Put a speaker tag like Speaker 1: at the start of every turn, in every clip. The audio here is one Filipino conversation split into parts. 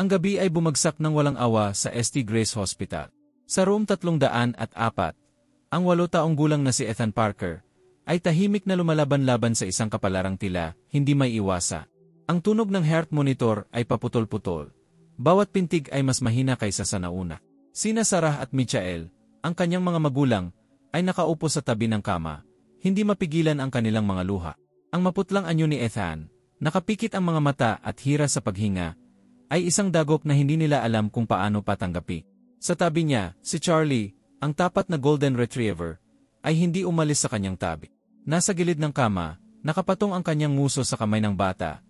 Speaker 1: Ang gabi ay bumagsak ng walang awa sa St. Grace Hospital. Sa room 304, ang 8 taong gulang na si Ethan Parker ay tahimik na lumalaban-laban sa isang kapalarang tila, hindi may iwasa. Ang tunog ng heart monitor ay paputol-putol. Bawat pintig ay mas mahina kaysa sa nauna. Sina Sarah at Michael, ang kanyang mga magulang, ay nakaupo sa tabi ng kama, hindi mapigilan ang kanilang mga luha. Ang maputlang anyo ni Ethan, nakapikit ang mga mata at hira sa paghinga, ay isang dagok na hindi nila alam kung paano patanggapi. Sa tabi niya, si Charlie, ang tapat na golden retriever, ay hindi umalis sa kanyang tabi. Nasa gilid ng kama, nakapatong ang kanyang nguso sa kamay ng bata,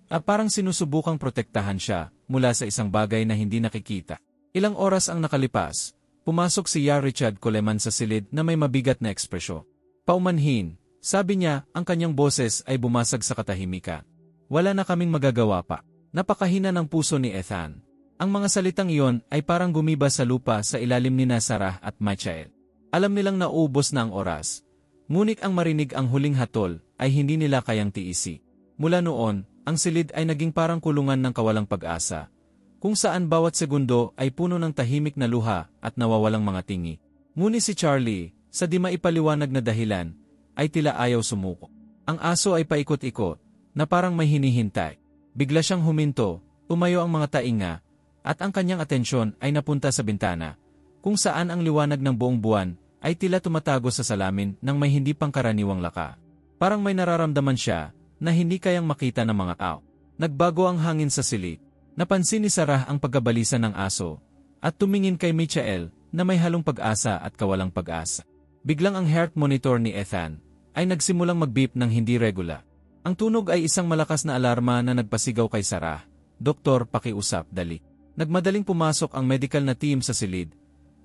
Speaker 1: at parang sinusubukang protektahan siya mula sa isang bagay na hindi nakikita. Ilang oras ang nakalipas, pumasok si Yar Richard Coleman sa silid na may mabigat na ekspresyon. Paumanhin, sabi niya, ang kanyang boses ay bumasag sa katahimikan. Wala na kaming magagawa pa. Napakahina ng puso ni Ethan. Ang mga salitang iyon ay parang gumiba sa lupa sa ilalim ni Sarah at Michael. Alam nilang nauubos na ang oras. Ngunit ang marinig ang huling hatol ay hindi nila kayang tiisi. Mula noon, ang silid ay naging parang kulungan ng kawalang pag-asa, kung saan bawat segundo ay puno ng tahimik na luha at nawawalang mga tingi. Ngunit si Charlie, sa di maipaliwanag na dahilan, ay tila ayaw sumuko. Ang aso ay paikot-ikot, na parang may hinihintay. Bigla siyang huminto, tumayo ang mga tainga, at ang kanyang atensyon ay napunta sa bintana, kung saan ang liwanag ng buong buwan ay tila tumatago sa salamin ng may hindi pangkaraniwang laka. Parang may nararamdaman siya na hindi kayang makita ng mga tao. Nagbago ang hangin sa silid. Napansin ni Sarah ang pagkabalisa ng aso, at tumingin kay Michael na may halong pag-asa at kawalang pag-asa. Biglang ang heart monitor ni Ethan ay nagsimulang mag-beep ng hindi regular. Ang tunog ay isang malakas na alarma na nagpasigaw kay Sarah, "Doktor, pakiusap, dali." Nagmadaling pumasok ang medical na team sa silid,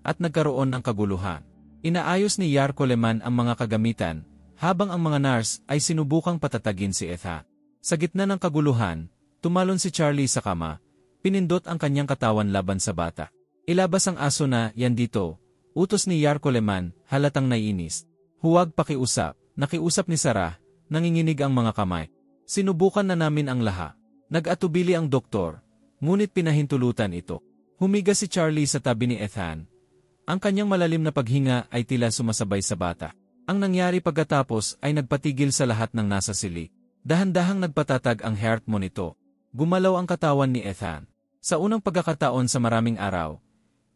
Speaker 1: at nagkaroon ng kaguluhan. Inaayos ni Yar Coleman ang mga kagamitan, habang ang mga nurse ay sinubukang patatagin si Ethan. Sa gitna ng kaguluhan, tumalon si Charlie sa kama, pinindot ang kanyang katawan laban sa bata. "Ilabas ang aso na yan dito," utos ni Yar Coleman, halatang naiinis. "Huwag pakiusap," nakiusap ni Sarah, nanginginig ang mga kamay. "Sinubukan na namin ang lahat." Nag-atubili ang doktor, ngunit pinahintulutan ito. Humiga si Charlie sa tabi ni Ethan. Ang kanyang malalim na paghinga ay tila sumasabay sa bata. Ang nangyari pagkatapos ay nagpatigil sa lahat ng nasa silid. Dahan-dahang nagpatatag ang heart monitor. Gumalaw ang katawan ni Ethan. Sa unang pagkakataon sa maraming araw,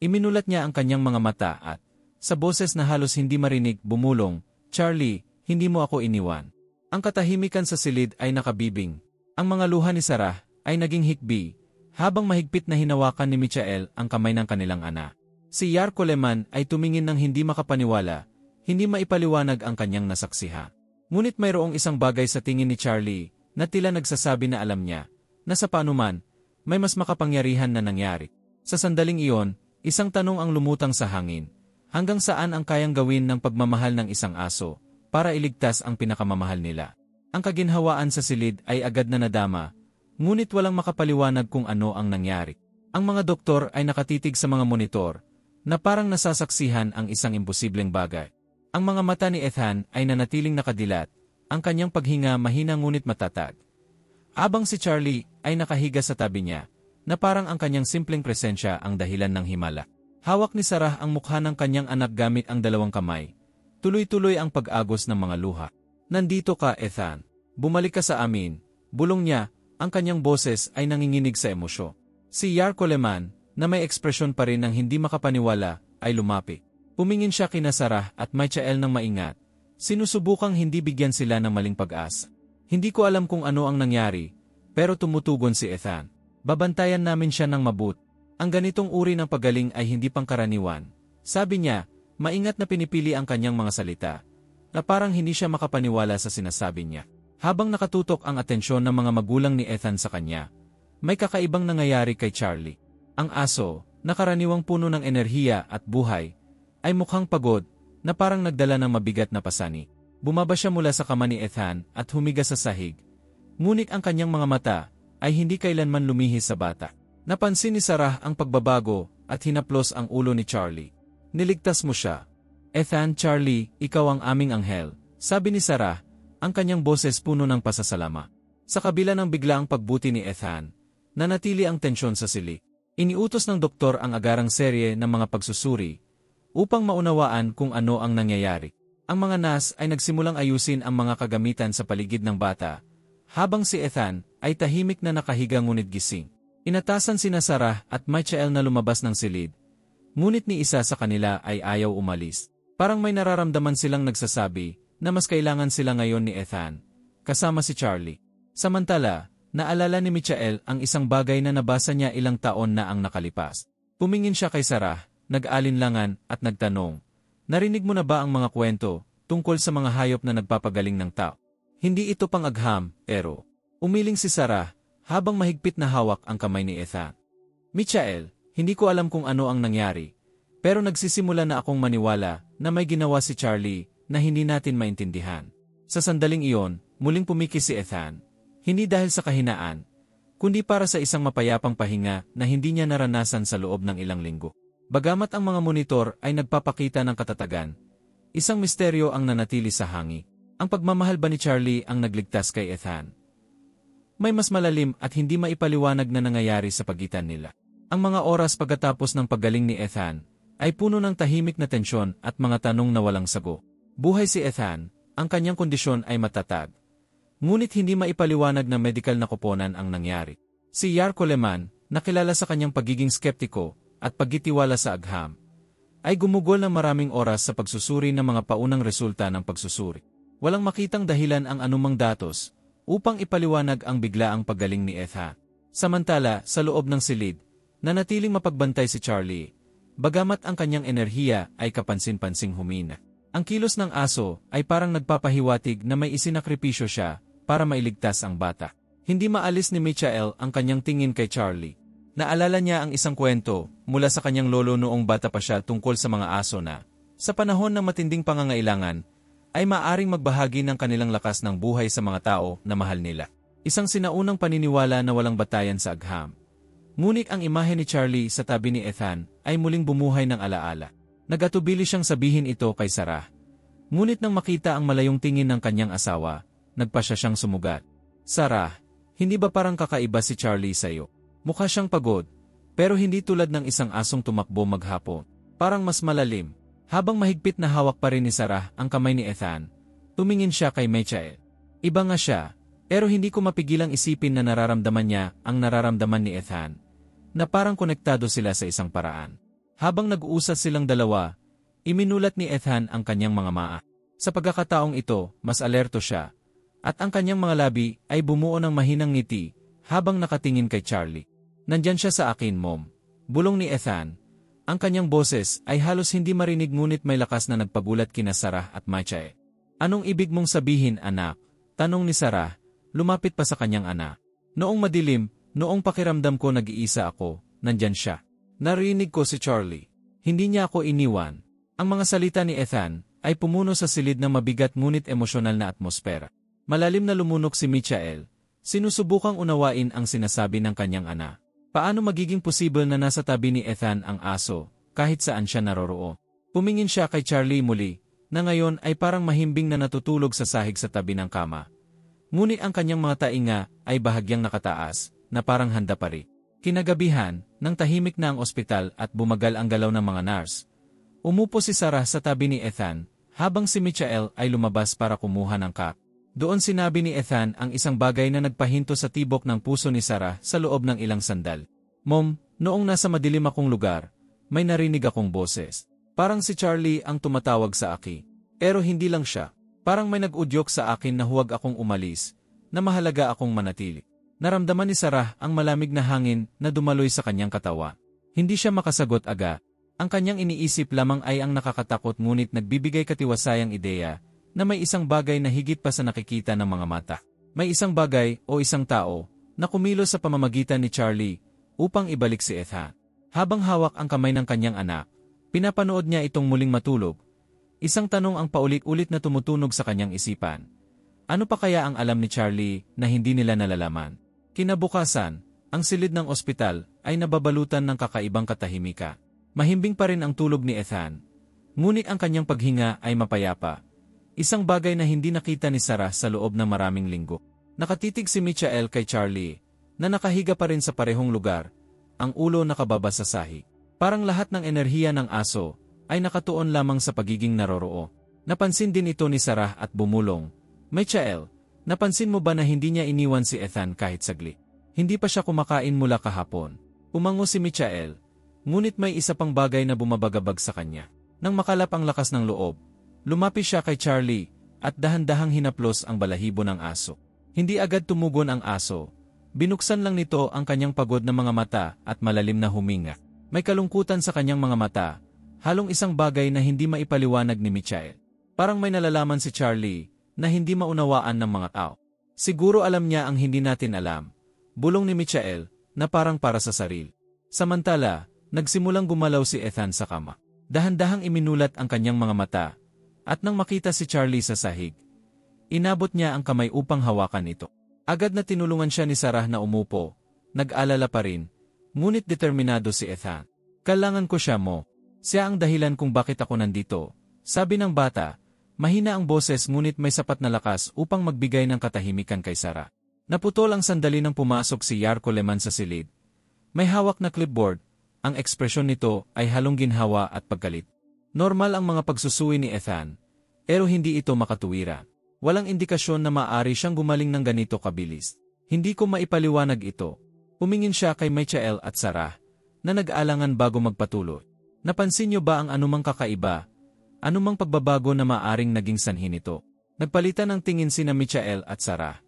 Speaker 1: iminulat niya ang kanyang mga mata at, sa boses na halos hindi marinig, bumulong, "Charlie, hindi mo ako iniwan." Ang katahimikan sa silid ay nakabibing. Ang mga luha ni Sarah ay naging hikbi, habang mahigpit na hinawakan ni Michael ang kamay ng kanilang anak. Si Yar Coleman ay tumingin ng hindi makapaniwala, hindi maipaliwanag ang kanyang nasaksihan. Ngunit mayroong isang bagay sa tingin ni Charlie na tila nagsasabi na alam niya, na sa panuman, may mas makapangyarihan na nangyari. Sa sandaling iyon, isang tanong ang lumutang sa hangin. Hanggang saan ang kayang gawin ng pagmamahal ng isang aso para iligtas ang pinakamamahal nila? Ang kaginhawaan sa silid ay agad na nadama, ngunit walang makapaliwanag kung ano ang nangyari. Ang mga doktor ay nakatitig sa mga monitor, na parang nasasaksihan ang isang imposibleng bagay. Ang mga mata ni Ethan ay nanatiling nakadilat, ang kanyang paghinga mahina ngunit matatag. Habang si Charlie ay nakahiga sa tabi niya, na parang ang kanyang simpleng presensya ang dahilan ng himala. Hawak ni Sarah ang mukha ng kanyang anak gamit ang dalawang kamay. Tuloy-tuloy ang pag-agos ng mga luha. "Nandito ka, Ethan. Bumalik ka sa amin." Bulong niya, ang kanyang boses ay nanginginig sa emosyon. Si Yar Coleman, na may ekspresyon pa rin ng hindi makapaniwala, ay lumapit. Pumingin siya kina Sarah at Michael ng maingat. Sinusubukang hindi bigyan sila ng maling pag-asa. "Hindi ko alam kung ano ang nangyari, pero tumutugon si Ethan. Babantayan namin siya ng mabuti. Ang ganitong uri ng pagaling ay hindi pangkaraniwan." Sabi niya, maingat na pinipili ang kanyang mga salita, na parang hindi siya makapaniwala sa sinasabi niya. Habang nakatutok ang atensyon ng mga magulang ni Ethan sa kanya, may kakaibang nangyayari kay Charlie. Ang aso, na karaniwang puno ng enerhiya at buhay, ay mukhang pagod, na parang nagdala ng mabigat na pasani. Bumaba siya mula sa kama ni Ethan at humiga sa sahig. Ngunit ang kanyang mga mata ay hindi kailanman lumihis sa bata. Napansin ni Sarah ang pagbabago at hinaplos ang ulo ni Charlie. "Niligtas mo siya." "Ethan, Charlie, ikaw ang aming anghel," sabi ni Sarah, ang kanyang boses puno ng pasasalamat. Sa kabila ng biglaang pagbuti ni Ethan, Nanatili ang tensyon sa silid. Iniutos ng doktor ang agarang serye ng mga pagsusuri upang maunawaan kung ano ang nangyayari. Ang mga nas ay nagsimulang ayusin ang mga kagamitan sa paligid ng bata, habang si Ethan ay tahimik na nakahiga ngunit gising. Inatasan sina Sarah at Michael na lumabas ng silid, ngunit ni isa sa kanila ay ayaw umalis. Parang may nararamdaman silang nagsasabi na mas kailangan sila ngayon ni Ethan, kasama si Charlie. Samantala, naalala ni Michael ang isang bagay na nabasa niya ilang taon na ang nakalipas. Tumingin siya kay Sarah, nag-alinlangan at nagtanong, "Narinig mo na ba ang mga kwento tungkol sa mga hayop na nagpapagaling ng tao? Hindi ito pang-agham, pero..." Umiling si Sarah habang mahigpit na hawak ang kamay ni Ethan. "Michael, hindi ko alam kung ano ang nangyari, pero nagsisimula na akong maniwala na may ginawa si Charlie na hindi natin maintindihan." Sa sandaling iyon, muling pumikis si Ethan, hindi dahil sa kahinaan, kundi para sa isang mapayapang pahinga na hindi niya naranasan sa loob ng ilang linggo. Bagamat ang mga monitor ay nagpapakita ng katatagan, isang misteryo ang nanatili sa hangi. Ang pagmamahal ba ni Charlie ang nagligtas kay Ethan? May mas malalim at hindi maipaliwanag na nangyayari sa pagitan nila. Ang mga oras pagkatapos ng paggaling ni Ethan ay puno ng tahimik na tensyon at mga tanong na walang sagot. Buhay si Ethan, ang kanyang kondisyon ay matatag, ngunit hindi maipaliwanag na medikal na koponan ang nangyari. Si Yarko Leman, nakilala sa kanyang pagiging skeptiko at pagtitiwala sa agham, ay gumugol ng maraming oras sa pagsusuri ng mga paunang resulta ng pagsusuri. Walang makitang dahilan ang anumang datos upang ipaliwanag ang biglaang paggaling ni Ethan. Samantala, sa loob ng silid, nanatiling mapagbantay si Charlie, bagamat ang kanyang enerhiya ay kapansin-pansing humina. Ang kilos ng aso ay parang nagpapahiwatig na may isinakripisyo siya para mailigtas ang bata. Hindi maalis ni Michael ang kanyang tingin kay Charlie. Naalala niya ang isang kwento mula sa kanyang lolo noong bata pa siya tungkol sa mga aso na, sa panahon ng matinding pangangailangan, ay maaring magbahagi ng kanilang lakas ng buhay sa mga tao na mahal nila. Isang sinaunang paniniwala na walang batayan sa agham. Ngunit ang imahe ni Charlie sa tabi ni Ethan ay muling bumuhay ng alaala. Nagatubili siyang sabihin ito kay Sarah. Ngunit nang makita ang malayong tingin ng kanyang asawa, nagpa siyang sumugat. "Sarah, hindi ba parang kakaiba si Charlie sa'yo? Mukha siyang pagod, pero hindi tulad ng isang asong tumakbo maghapon. Parang mas malalim." Habang mahigpit na hawak pa rin ni Sarah ang kamay ni Ethan, tumingin siya kay Michael. Iba nga siya, pero hindi ko mapigilang isipin na nararamdaman niya ang nararamdaman ni Ethan, na parang konektado sila sa isang paraan. Habang nag-uusap silang dalawa, iminulat ni Ethan ang kanyang mga maa. Sa pagkakataong ito, mas alerto siya, at ang kanyang mga labi ay bumuo ng mahinang ngiti habang nakatingin kay Charlie. "Nandyan siya sa akin, Mom," bulong ni Ethan. Ang kanyang boses ay halos hindi marinig ngunit may lakas na nagpagulat kina Sarah at Michael. "Anong ibig mong sabihin, anak?" tanong ni Sarah, lumapit pa sa kanyang anak. "Noong madilim, noong pakiramdam ko nag-iisa ako, nandyan siya. Narinig ko si Charlie. Hindi niya ako iniwan." Ang mga salita ni Ethan ay pumuno sa silid ng mabigat ngunit emosyonal na atmosfera. Malalim na lumunok si Michael, sinusubukang unawain ang sinasabi ng kanyang anak. Paano magiging posible na nasa tabi ni Ethan ang aso, kahit saan siya naroroon? Pumingin siya kay Charlie muli, na ngayon ay parang mahimbing na natutulog sa sahig sa tabi ng kama. Ngunit ang kanyang mga tainga ay bahagyang nakataas, na parang handa pa rin. Kinagabihan, nang tahimik na ang ospital at bumagal ang galaw ng mga nurse, umupo si Sarah sa tabi ni Ethan, habang si Michael ay lumabas para kumuha ng cup. Doon sinabi ni Ethan ang isang bagay na nagpahinto sa tibok ng puso ni Sarah sa loob ng ilang sandal. "Mom, noong nasa madilim akong lugar, may narinig akong boses. Parang si Charlie ang tumatawag sa akin. Pero hindi lang siya. Parang may nag-udyok sa akin na huwag akong umalis, na mahalaga akong manatili." Naramdaman ni Sarah ang malamig na hangin na dumaloy sa kanyang katawan. Hindi siya makasagot agad. Ang kanyang iniisip lamang ay ang nakakatakot ngunit nagbibigay katiwasayang ideya na may isang bagay na higit pa sa nakikita ng mga mata. May isang bagay o isang tao na kumilos sa pamamagitan ni Charlie upang ibalik si Ethan. Habang hawak ang kamay ng kanyang anak, pinapanood niya itong muling matulog. Isang tanong ang paulit-ulit na tumutunog sa kanyang isipan. Ano pa kaya ang alam ni Charlie na hindi nila nalalaman? Kinabukasan, ang silid ng ospital ay nababalutan ng kakaibang katahimikan. Mahimbing pa rin ang tulog ni Ethan, ngunit ang kanyang paghinga ay mapayapa. Isang bagay na hindi nakita ni Sarah sa loob ng maraming linggo. Nakatitig si Michael kay Charlie, na nakahiga pa rin sa parehong lugar, ang ulo nakababa sa sahig. Parang lahat ng enerhiya ng aso ay nakatuon lamang sa pagiging naroroo. Napansin din ito ni Sarah at bumulong, "Michael, napansin mo ba na hindi niya iniwan si Ethan kahit saglit? Hindi pa siya kumakain mula kahapon." Umango si Michael, ngunit may isa pang bagay na bumabagabag sa kanya. Nang makalap ang lakas ng loob, lumapit siya kay Charlie at dahan-dahang hinaplos ang balahibo ng aso. Hindi agad tumugon ang aso. Binuksan lang nito ang kanyang pagod na mga mata at malalim na huminga. May kalungkutan sa kanyang mga mata, halong isang bagay na hindi maipaliwanag ni Michael. Parang may nalalaman si Charlie na hindi maunawaan ng mga tao. Siguro alam niya ang hindi natin alam, bulong ni Michael na parang para sa sarili. Samantala, nagsimulang gumalaw si Ethan sa kama. Dahan-dahang iminulat ang kanyang mga mata, at nang makita si Charlie sa sahig, inabot niya ang kamay upang hawakan ito. Agad na tinulungan siya ni Sarah na umupo, nag-alala pa rin, ngunit determinado si Ethan. "Kailangan ko siya mo. Siya ang dahilan kung bakit ako nandito," sabi ng bata. Mahina ang boses ngunit may sapat na lakas upang magbigay ng katahimikan kay Sarah. Naputol ang sandali nang pumasok si Yar Coleman sa silid. May hawak na clipboard, ang ekspresyon nito ay halong ginhawa at paggalit. Normal ang mga pagsusuwi ni Ethan, pero hindi ito makatuwira. Walang indikasyon na maaari siyang gumaling ng ganito kabilis. "Hindi ko maipaliwanag ito." Humingin siya kay Michael at Sarah, na nag-alangan bago magpatuloy. "Napansin niyo ba ang anumang kakaiba? Anumang pagbabago na maaring naging sanhi nito?" Nagpalitan ng tingin sina Michael at Sarah.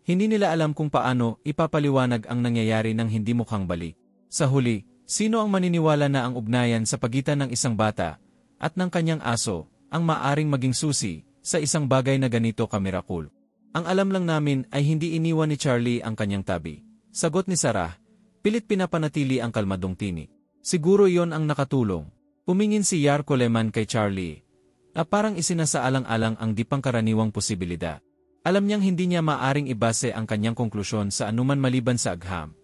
Speaker 1: Hindi nila alam kung paano ipapaliwanag ang nangyayari ng hindi mukhang balik. Sa huli, sino ang maniniwala na ang ugnayan sa pagitan ng isang bata at ng kanyang aso ang maaring maging susi sa isang bagay na ganito kamirakul? "Ang alam lang namin ay hindi iniwan ni Charlie ang kanyang tabi," sagot ni Sarah, pilit pinapanatili ang kalmadong tinig. "Siguro iyon ang nakatulong." Humingin si Yar Coleman kay Charlie, na parang isinasaalang-alang ang di pangkaraniwang posibilidad. Alam niyang hindi niya maaring ibase ang kanyang konklusyon sa anuman maliban sa agham.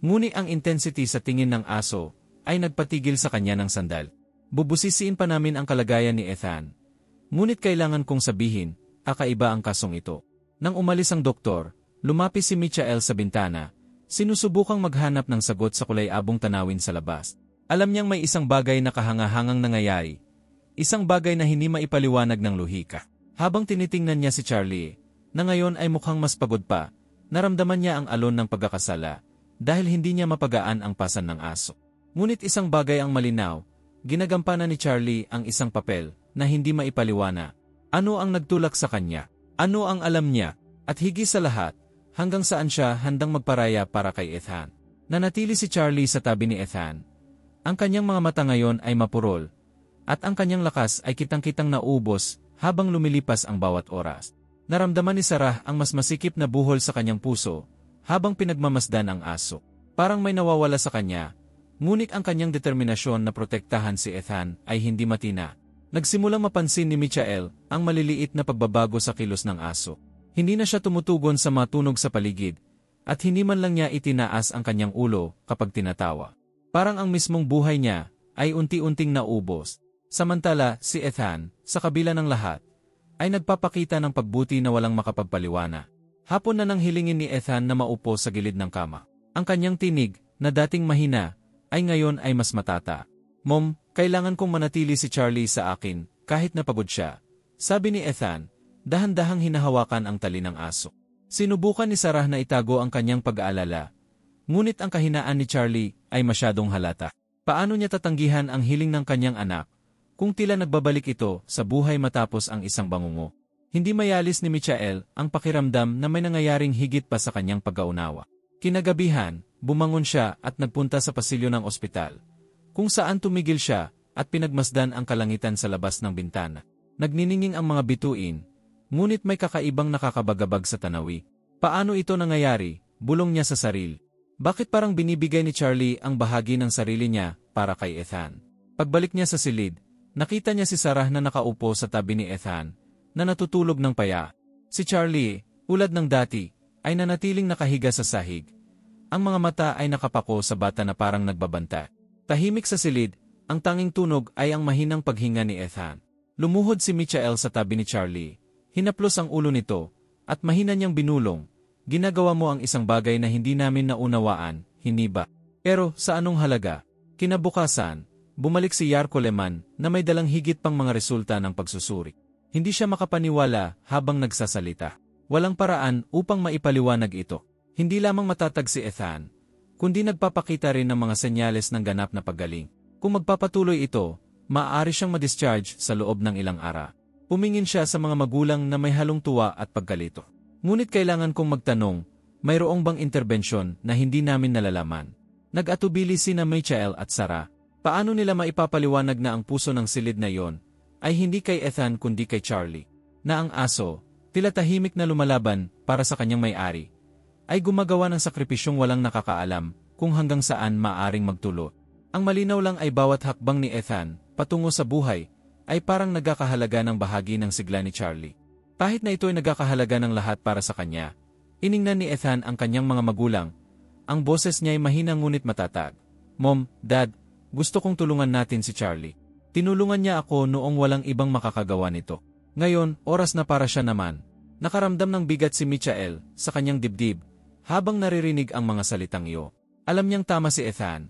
Speaker 1: Ngunit ang intensity sa tingin ng aso ay nagpatigil sa kanya ng sandal. "Bubusisiin pa namin ang kalagayan ni Ethan. Ngunit kailangan kong sabihin, kakaiba ang kasong ito." Nang umalis ang doktor, lumapit si Michael sa bintana, sinusubukang maghanap ng sagot sa kulay-abong tanawin sa labas. Alam niyang may isang bagay na kahangahangang nangyayari, isang bagay na hindi maipaliwanag ng lohika. Habang tinitingnan niya si Charlie, na ngayon ay mukhang mas pagod pa, naramdaman niya ang alon ng pagkakasala, dahil hindi niya mapagaan ang pasan ng aso. Ngunit isang bagay ang malinaw, ginagampanan ni Charlie ang isang papel na hindi maipaliwanag. Ano ang nagtulak sa kanya? Ano ang alam niya? At higit sa lahat, hanggang saan siya handang magparaya para kay Ethan? Nanatili si Charlie sa tabi ni Ethan. Ang kanyang mga mata ngayon ay mapurol, at ang kanyang lakas ay kitang-kitang naubos habang lumilipas ang bawat oras. Naramdaman ni Sarah ang mas masikip na buhol sa kanyang puso habang pinagmamasdan ang aso. Parang may nawawala sa kanya, ngunit ang kanyang determinasyon na protektahan si Ethan ay hindi matina. Nagsimulang mapansin ni Michael ang maliliit na pagbabago sa kilos ng aso. Hindi na siya tumutugon sa mga tunog sa paligid, at hindi man lang niya itinaas ang kanyang ulo kapag tinatawa. Parang ang mismong buhay niya ay unti-unting naubos. Samantala, si Ethan, sa kabila ng lahat, ay nagpapakita ng pagbuti na walang makapagpaliwana. Hapon na nang hilingin ni Ethan na maupo sa gilid ng kama. Ang kanyang tinig, na dating mahina, ay ngayon ay mas matata. "Mom, kailangan kong manatili si Charlie sa akin, kahit napagod siya," sabi ni Ethan, dahan-dahang hinahawakan ang tali ng aso. Sinubukan ni Sarah na itago ang kanyang pag-aalala, ngunit ang kahinaan ni Charlie ay masyadong halata. Paano niya tatanggihan ang hiling ng kanyang anak, kung tila nagbabalik ito sa buhay matapos ang isang bangungo? Hindi mayalis ni Michael ang pakiramdam na may nangyayaring higit pa sa kanyang pag-aunawa. Kinagabihan, bumangon siya at nagpunta sa pasilyo ng ospital, kung saan tumigil siya at pinagmasdan ang kalangitan sa labas ng bintana. Nagnininging ang mga bituin, ngunit may kakaibang nakakabagabag sa tanawi. Paano ito nangyayari? Bulong niya sa sarili. Bakit parang binibigay ni Charlie ang bahagi ng sarili niya para kay Ethan? Pagbalik niya sa silid, nakita niya si Sarah na nakaupo sa tabi ni Ethan, na natutulog ng paya. Si Charlie, ulad ng dati, ay nanatiling nakahiga sa sahig. Ang mga mata ay nakapako sa bata na parang nagbabanta. Tahimik sa silid, ang tanging tunog ay ang mahinang paghinga ni Ethan. Lumuhod si Michael sa tabi ni Charlie. Hinaplos ang ulo nito, at mahina niyang binulong, ginagawa mo ang isang bagay na hindi namin naunawaan, hindi ba? Pero sa anong halaga? Kinabukasan, bumalik si Yar Coleman na may dalang higit pang mga resulta ng pagsusuri. Hindi siya makapaniwala habang nagsasalita. Walang paraan upang maipaliwanag ito. Hindi lamang matatag si Ethan, kundi nagpapakita rin ng mga senyales ng ganap na paggaling. Kung magpapatuloy ito, maaari siyang ma-discharge sa loob ng ilang araw. Pumingin siya sa mga magulang na may halong tuwa at pagkalito. Ngunit kailangan kong magtanong, mayroong bang interbensyon na hindi namin nalalaman? Nag-atubili sina Michael at Sarah. Paano nila maipapaliwanag na ang puso ng silid na yon ay hindi kay Ethan kundi kay Charlie? Na ang aso, tila tahimik na lumalaban para sa kanyang may-ari, ay gumagawa ng sakripisyong walang nakakaalam kung hanggang saan maaring magtulo. Ang malinaw lang ay bawat hakbang ni Ethan patungo sa buhay ay parang nagkakahalaga ng bahagi ng sigla ni Charlie. Kahit na ito ay nagkakahalaga ng lahat para sa kanya, iningnan ni Ethan ang kanyang mga magulang. Ang boses niya ay mahina ngunit matatag. Mom, Dad, gusto kong tulungan natin si Charlie. Tinulungan niya ako noong walang ibang makakagawa nito. Ngayon, oras na para siya naman. Nakaramdam ng bigat si Michael sa kanyang dibdib habang naririnig ang mga salitang iyo. Alam niyang tama si Ethan.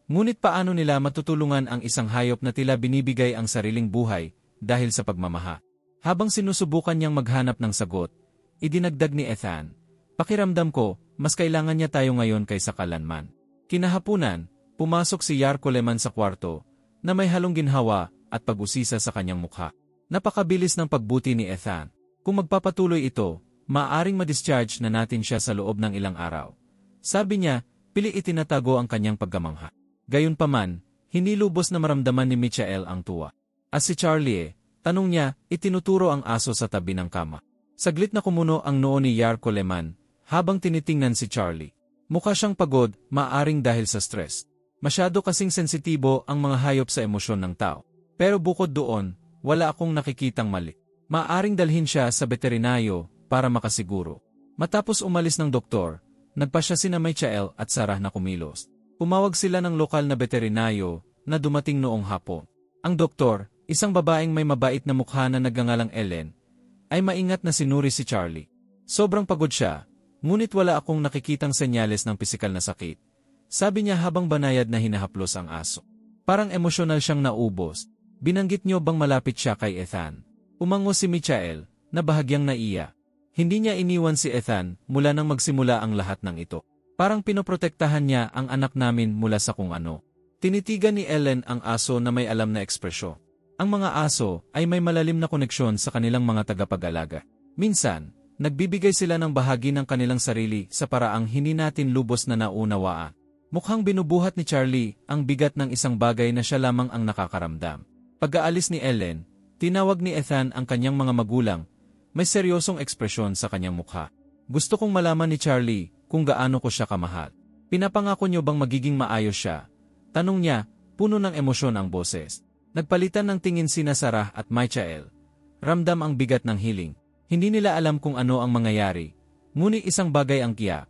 Speaker 1: Ngunit paano nila matutulungan ang isang hayop na tila binibigay ang sariling buhay dahil sa pagmamaha? Habang sinusubukan niyang maghanap ng sagot, idinagdag ni Ethan, pakiramdam ko, mas kailangan niya tayo ngayon kaysa kalanman. Kinahapunan, pumasok si Yar Coleman sa kwarto na may halong ginhawa at pag-usisa sa kanyang mukha. Napakabilis ng pagbuti ni Ethan. Kung magpapatuloy ito, maaaring ma-discharge na natin siya sa loob ng ilang araw. Sabi niya, pili itinatago ang kanyang paggamangha. Gayunpaman, hindi lubos na maramdaman ni Michael ang tuwa. As si Charlie tanong niya, itinuturo ang aso sa tabi ng kama. Saglit na kumuno ang noo ni Yar Coleman habang tinitingnan si Charlie. Mukha siyang pagod, maaaring dahil sa stress. Masyado kasing sensitibo ang mga hayop sa emosyon ng tao. Pero bukod doon, wala akong nakikitang mali. Maaaring dalhin siya sa veterinaryo para makasiguro. Matapos umalis ng doktor, nagpasya sina Michael at Sarah na kumilos. Umawag sila ng lokal na veterinaryo na dumating noong hapon. Ang doktor, isang babaeng may mabait na mukha na nagngangalang Ellen, ay maingat na sinuri si Charlie. Sobrang pagod siya, ngunit wala akong nakikitang senyales ng pisikal na sakit. Sabi niya habang banayad na hinahaplos ang aso. Parang emosyonal siyang naubos. Binanggit niyo bang malapit siya kay Ethan? Umango si Michael, na bahagyang naiya. Hindi niya iniwan si Ethan mula nang magsimula ang lahat ng ito. Parang pinoprotektahan niya ang anak namin mula sa kung ano. Tinitigan ni Ellen ang aso na may alam na ekspresyon. Ang mga aso ay may malalim na koneksyon sa kanilang mga tagapag-alaga. Minsan, nagbibigay sila ng bahagi ng kanilang sarili sa paraang hindi natin lubos na naunawaan. Mukhang binubuhat ni Charlie ang bigat ng isang bagay na siya lamang ang nakakaramdam. Pag-aalis ni Ellen, tinawag ni Ethan ang kanyang mga magulang. May seryosong ekspresyon sa kanyang mukha. Gusto kong malaman ni Charlie kung gaano ko siya kamahal. Pinapangako niyo bang magiging maayos siya? Tanong niya, puno ng emosyon ang boses. Nagpalitan ng tingin sina Sarah at Michael. Ramdam ang bigat ng hiling. Hindi nila alam kung ano ang mangyayari. Ngunit isang bagay ang tiyak.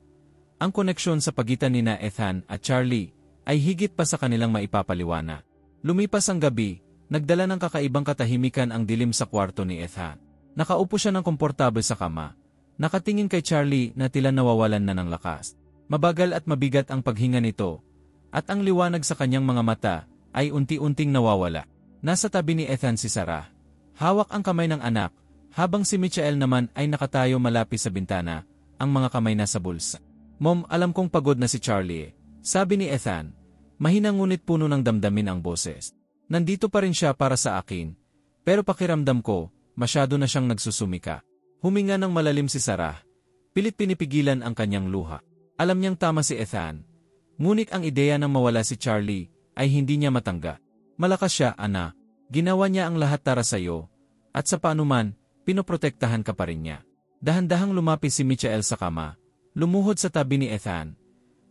Speaker 1: Ang koneksyon sa pagitan nina Ethan at Charlie ay higit pa sa kanilang maipapaliwana. Lumipas ang gabi, nagdala ng kakaibang katahimikan ang dilim sa kwarto ni Ethan. Nakaupo siya ng komportable sa kama. Nakatingin kay Charlie na tila nawawalan na ng lakas. Mabagal at mabigat ang paghinga nito. At ang liwanag sa kanyang mga mata ay unti-unting nawawala. Nasa tabi ni Ethan si Sarah. Hawak ang kamay ng anak, habang si Michael naman ay nakatayo malapit sa bintana, ang mga kamay nasa bulsa. Mom, alam kong pagod na si Charlie. Sabi ni Ethan. Mahina ngunit puno ng damdamin ang boses. Nandito pa rin siya para sa akin. Pero pakiramdam ko, masyado na siyang nagsusumika. Huminga ng malalim si Sarah. Pilit pinipigilan ang kanyang luha. Alam niyang tama si Ethan. Ngunit ang ideya ng mawala si Charlie ay hindi niya matanggap. Malakas siya, Ana. Ginawa niya ang lahat para sa iyo. At sa panuman, pinoprotektahan ka pa rin niya. Dahan-dahang lumapit si Michael sa kama. Lumuhod sa tabi ni Ethan.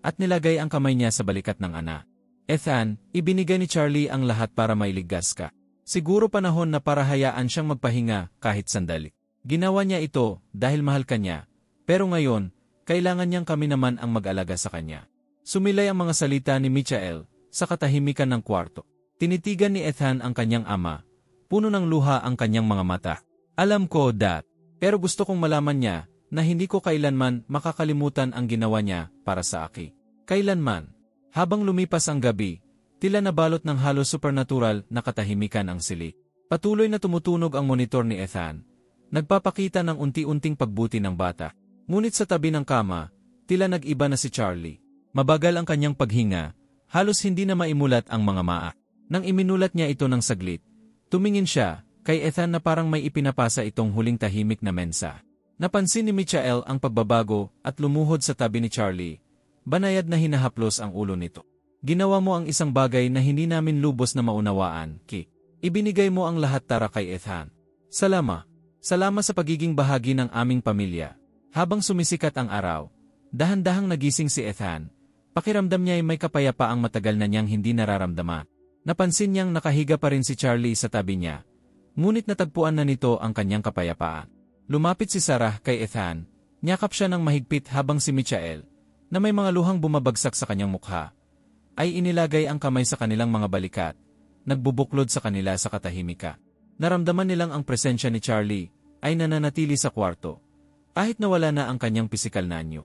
Speaker 1: At nilagay ang kamay niya sa balikat ng Ana. Ethan, ibinigay ni Charlie ang lahat para mailigtas ka. Siguro panahon na para hayaan siyang magpahinga kahit sandali. Ginawa niya ito dahil mahal ka niya. Pero ngayon, kailangan niyang kami naman ang mag-alaga sa kanya. Sumilay ang mga salita ni Michael sa katahimikan ng kwarto. Tinitigan ni Ethan ang kanyang ama. Puno ng luha ang kanyang mga mata. Alam ko, Dad. Pero gusto kong malaman niya na hindi ko kailanman makakalimutan ang ginawa niya para sa akin. Kailanman. Habang lumipas ang gabi, tila nabalot ng halos supernatural na katahimikan ang silik. Patuloy na tumutunog ang monitor ni Ethan. Nagpapakita ng unti-unting pagbuti ng bata. Ngunit sa tabi ng kama, tila nag-iba na si Charlie. Mabagal ang kanyang paghinga, halos hindi na maimulat ang mga maa. Nang iminulat niya ito ng saglit, tumingin siya kay Ethan na parang may ipinapasa itong huling tahimik na mensa. Napansin ni Michael ang pagbabago at lumuhod sa tabi ni Charlie. Banayad na hinahaplos ang ulo nito. Ginawa mo ang isang bagay na hindi namin lubos na maunawaan, Ki. Ibinigay mo ang lahat para kay Ethan. Salamat. Salamat sa pagiging bahagi ng aming pamilya. Habang sumisikat ang araw, dahan-dahang nagising si Ethan. Pakiramdam niya ay may kapayapaang matagal na niyang hindi nararamdaman. Napansin niyang nakahiga pa rin si Charlie sa tabi niya. Ngunit natagpuan na nito ang kanyang kapayapaan. Lumapit si Sarah kay Ethan, niyakap siya ng mahigpit habang si Michael, na may mga luhang bumabagsak sa kanyang mukha, ay inilagay ang kamay sa kanilang mga balikat, nagbubuklod sa kanila sa katahimika. Naramdaman nilang ang presensya ni Charlie ay nananatili sa kwarto, kahit nawala na ang kanyang pisikal na anyo.